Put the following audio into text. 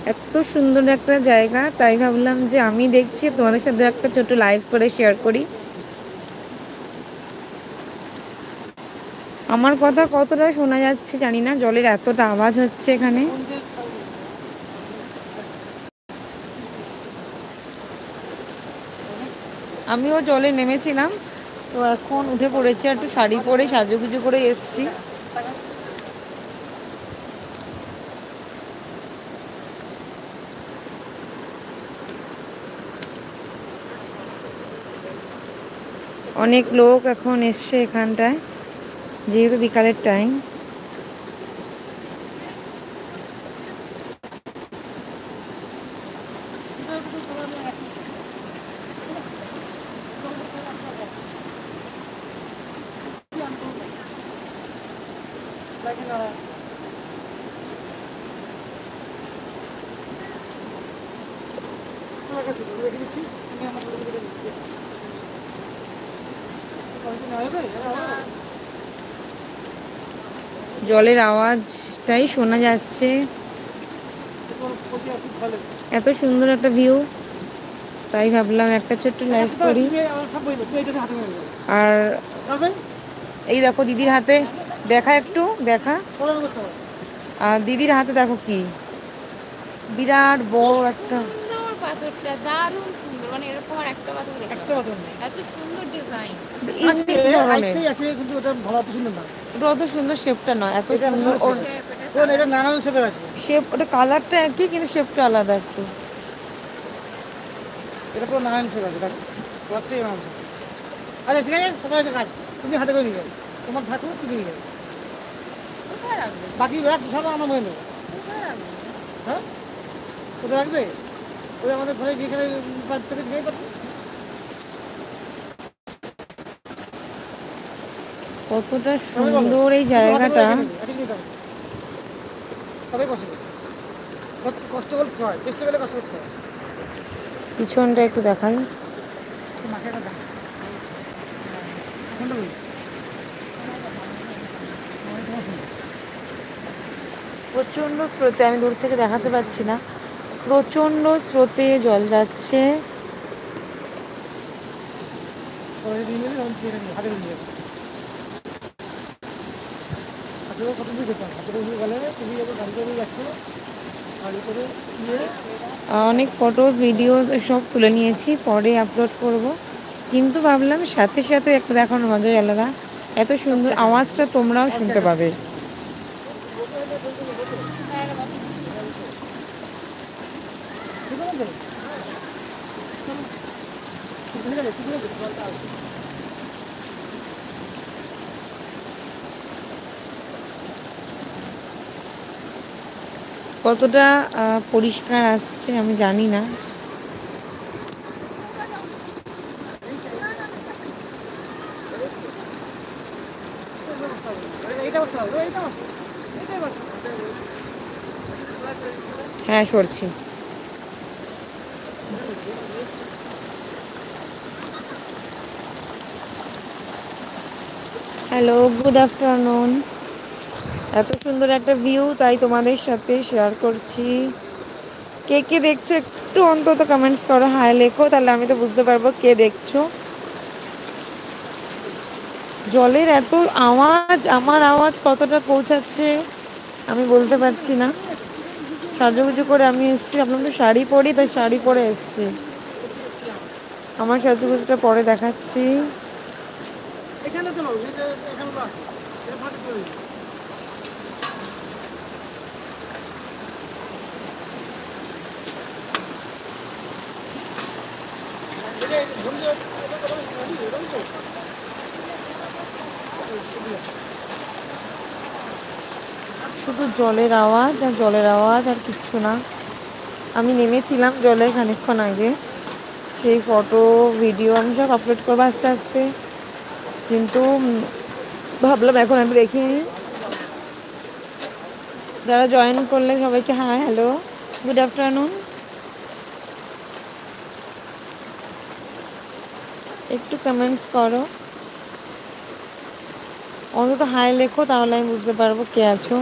এত সুন্দর একটা জায়গা, তাই ভাবলাম যে আমি দেখছি তোমাদের সাথে একটা ছোট লাইভ করে শেয়ার করি। আমার কথা কতটা শোনা যাচ্ছে জানি না, জলের এতটা আওয়াজ হচ্ছে এখানে। আমিও জলে নেমেছিলাম, তো এখন উঠে পড়েছি, একটু শাড়ি পরে সাজুগুজু করে এসছি। অনেক লোক এখন এসছে এখানটায়, যেহেতু বিকালের টাইম। জলের আওয়াজটাই শোনা যাচ্ছে, এত সুন্দর একটা ভিউ, তাই ভাবলাম একটা ছোট্ট লাইভ করি। আর এই দেখো দিদির হাতে, দেখা একটু দেখা, আর দিদির হাতে দেখো কি বিরাট বড় একটা পাথরটা, দারুণ সুন্দর, মানে এরকম আর একটা পাথর দেখতে একটা পাথর নেই, এত সুন্দর ডিজাইন। ওটা অত সুন্দর শেপটা নয়, এত সুন্দর শেপ, ওটা কালারটা একই কিন্তু শেপটা আলাদা একটু। এটা পুরো নারায়ণ শেপ আছে, দেখো প্রত্যেক মানুষ। আচ্ছা ঠিক আছে, তোমার একটা কাজ, তুমি হাতে করে নিয়ে যাবে, তোমার ঠাকুর তুমি নিয়ে যাবে, বাকি রাত সব আমার মনে নেবো। হ্যাঁ, কোথায় রাখবে? ওই আমাদের ঘরে যেখানে থেকে যেখানে পাবো। কতটা সুন্দর এই জায়গাটা। তবে পসিবল, কষ্ট করতে হয়, চেষ্টা করলে কষ্ট করতে হয়। পিছনটা একটু দেখাই। প্রচণ্ড স্রোতে, আমি দূর থেকে দেখাতে পাচ্ছি না, প্রচণ্ড স্রোতে জল যাচ্ছে। অনেক ফটোস ভিডিওস সব তুলে নিয়েছি, পরে আপলোড করব, কিন্তু ভাবলাম সাথে সাথে একটা দেখানোর মজাই আলাদা। এত সুন্দর আওয়াজটা তোমরাও শুনতে পাবে। কতটা পরিষ্কার আসছে আমি জানি না। হ্যাঁ সরছি। Hello, good afternoon. এত সুন্দর একটা ভিউ, তাই তোমাদের সাথে শেয়ার করছি। কে কে দেখছো একটু অন্তত কমেন্টস করো, হাই লেখো, তাহলে আমি তো বুঝতে পারবো কে দেখছো। জলের এত আওয়াজ, আমার আওয়াজ কতটা পৌঁছাচ্ছে আমি বলতে পারছি না। সাজুগুজু করে আমি এসেছি, আপনার তো শাড়ি পরি, তাই শাড়ি পরে এসেছি। আমার সাজুগুজুটা পরে দেখাচ্ছি। শুধু জলের আওয়াজ আর জলের আওয়াজ, আর কিচ্ছু না। আমি নেমেছিলাম জলে খানিকক্ষণ আগে, সেই ফটো ভিডিও আমি সব আপলোড করবো আস্তে আস্তে, কিন্তু ভাবলাম এখন একটু দেখিয়ে নিই। যারা জয়েন করলে সবাইকে হাই, হ্যালো, গুড আফটারনুন। একটু কমেন্টস করো, অন্তত হাই লেখো, তাহলে আমি বুঝতে পারবো কে আছো।